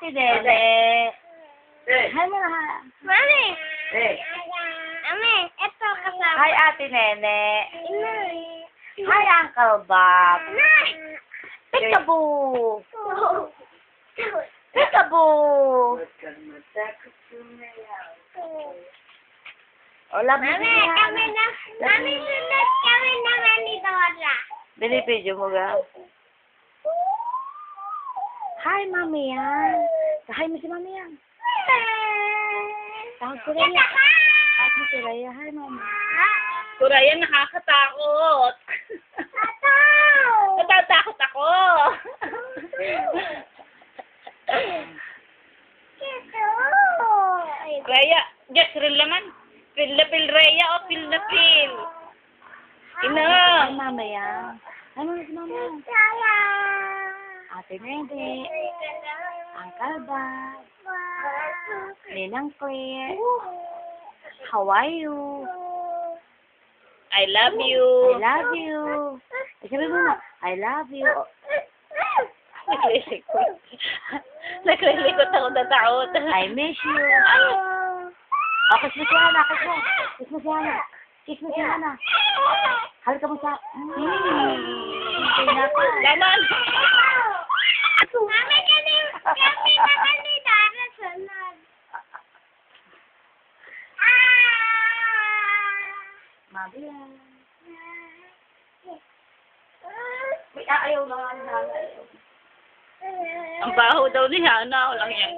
Ate Nene. Hi, mga. Mami! Mami, ito kasama. Hi, Ate Nene. Inay. Hi, Uncle Bob. Inay. Peekaboo. Peekaboo. O, love you. Mami, Mami, sunod kami naman ni Dora. Binibidyo mo ga? Hi, Mami yan. Hi mo si Mami yan. Tawag ko rin yan. Tawag mo si Raya. Hi, Mami. Kuraya, nakakatakot. Natatakot ako. Raya, just real naman. Pil na pil, Raya, o pil na pil. Ina. Hi, Mami yan. Hi, Mami si Mami yan. Ate Nene. Uncle Bob. Ninang Claire. How are you? I love you. I love you. Sabi mo na, I love you. Naglilikot. Naglilikot ako na taot. I miss you. Oh, kiss mo si Hana, kiss mo. Kiss mo si Hana. Kiss mo si Hana. Halika mo sa... Ganon. Mami, kami naman ni Dora sunod. Mabilan. May ayaw na nga na. Ang baho daw ni Hana. Walang yan.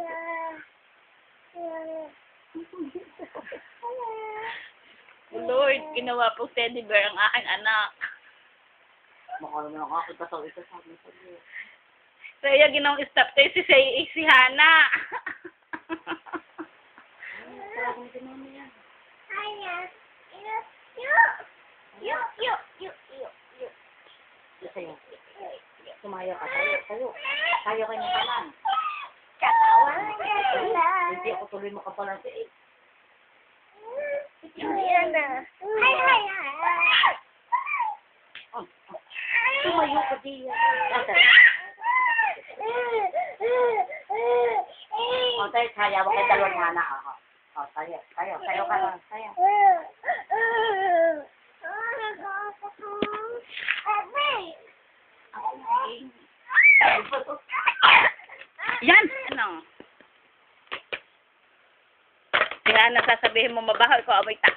Lord, ginawa po teddy bear ang aking anak. Mukha naman ako ito sa amin sa iyo. Kaya ginawang stop tayo si Hana. Tawagin si Mami yan. Sa'yo. Sumaya ka. Tayo. Tayo kayo ng kanan. Hindi ako tuloy makapalan sa eh. Tumayo ka diyan. O, tayo, kaya mo kayo dalawang Hana. O, tayo ka lang. Tayo. Yan! Ano? Kaya nasasabihin mo mabaho, ikaw amoy tak.